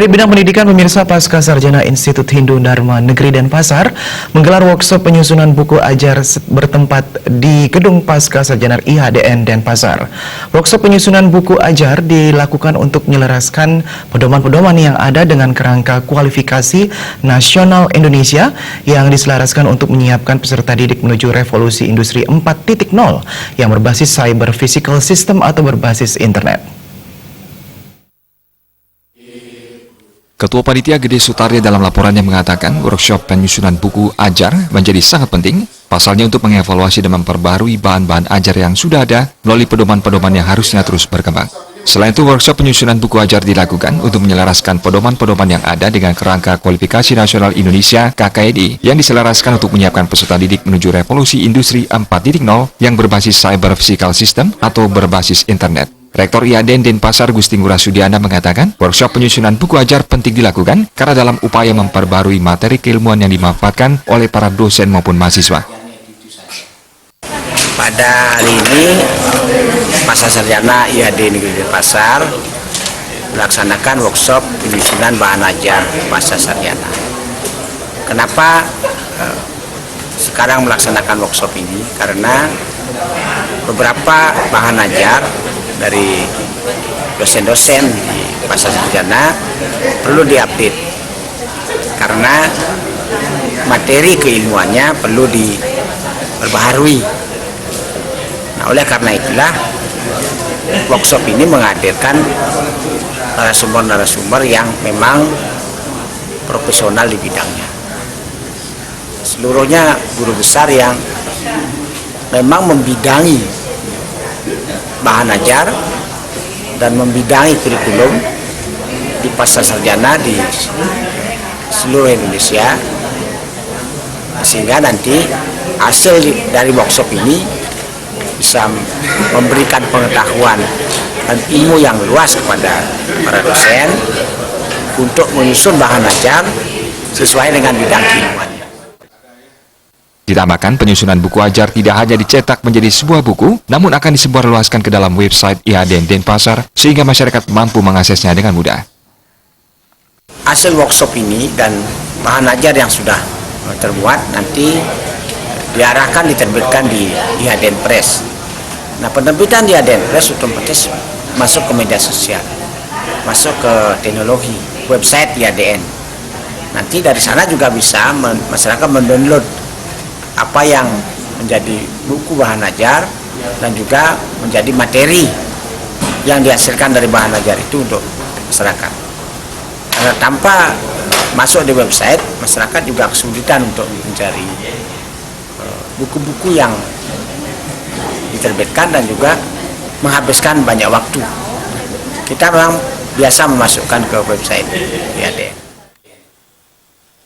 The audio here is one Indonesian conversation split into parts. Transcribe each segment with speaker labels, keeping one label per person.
Speaker 1: Dari bidang pendidikan, pemirsa, Pasca Sarjana Institut Hindu Dharma Negeri Denpasar menggelar workshop penyusunan buku ajar bertempat di Gedung Pasca Sarjana IHDN Denpasar. Workshop penyusunan buku ajar dilakukan untuk menyelaraskan pedoman-pedoman yang ada dengan kerangka kualifikasi nasional Indonesia yang diselaraskan untuk menyiapkan peserta didik menuju revolusi industri 4.0 yang berbasis cyber physical system atau berbasis internet.
Speaker 2: Ketua Panitia Gede Sutarya dalam laporannya mengatakan workshop penyusunan buku ajar menjadi sangat penting, pasalnya untuk mengevaluasi dan memperbarui bahan-bahan ajar yang sudah ada melalui pedoman-pedoman yang harusnya terus berkembang. Selain itu, workshop penyusunan buku ajar dilakukan untuk menyelaraskan pedoman-pedoman yang ada dengan kerangka kualifikasi nasional Indonesia KKNI yang diselaraskan untuk menyiapkan peserta didik menuju revolusi industri 4.0 yang berbasis cyber physical system atau berbasis internet. Rektor IHDN Denpasar Gusti Ngurah Sudiana mengatakan, workshop penyusunan buku ajar penting dilakukan karena dalam upaya memperbarui materi keilmuan yang dimanfaatkan oleh para dosen maupun mahasiswa.
Speaker 3: Pada hari ini, Pasca Sarjana IHDN Negeri Denpasar melaksanakan workshop penyusunan bahan ajar Pasca Sarjana. Kenapa sekarang melaksanakan workshop ini? Karena beberapa bahan ajar dari dosen-dosen di Pasca Sarjana perlu diupdate karena materi keilmuannya perlu diperbaharui. Nah, oleh karena itulah workshop ini menghadirkan narasumber-narasumber yang memang profesional di bidangnya. Seluruhnya guru besar yang memang membidangi bahan ajar dan membidangi kurikulum di Pasca Sarjana di seluruh Indonesia, sehingga nanti hasil dari workshop ini bisa memberikan pengetahuan dan ilmu yang luas kepada para dosen untuk menyusun bahan ajar sesuai dengan bidang keilmuannya.
Speaker 2: Ditambahkan, penyusunan buku ajar tidak hanya dicetak menjadi sebuah buku, namun akan disebarluaskan ke dalam website IHDN Denpasar sehingga masyarakat mampu mengaksesnya dengan mudah.
Speaker 3: Hasil workshop ini dan bahan ajar yang sudah terbuat nanti diarahkan diterbitkan di IHDN Press. Nah, penerbitan di IHDN Press otomatis masuk ke media sosial, masuk ke teknologi, website IHDN. Nanti dari sana juga bisa masyarakat mendownload apa yang menjadi buku bahan ajar dan juga menjadi materi yang dihasilkan dari bahan ajar itu untuk masyarakat. Karena tanpa masuk di website, masyarakat juga kesulitan untuk mencari buku-buku yang diterbitkan dan juga menghabiskan banyak waktu. Kita memang biasa memasukkan ke website IHDN.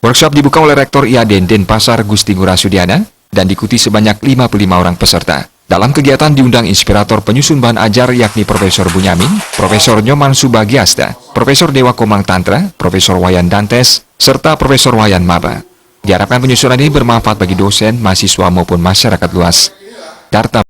Speaker 2: Workshop dibuka oleh Rektor IHDN Denpasar Gusti Ngurah Sudiana dan diikuti sebanyak 55 orang peserta. Dalam kegiatan diundang inspirator penyusun bahan ajar yakni Profesor Bunyamin, Profesor Nyoman Subagiasta, Profesor Dewa Komang Tantra, Profesor Wayan Dantes, serta Profesor Wayan Maba. Diharapkan penyusunan ini bermanfaat bagi dosen, mahasiswa maupun masyarakat luas. Darta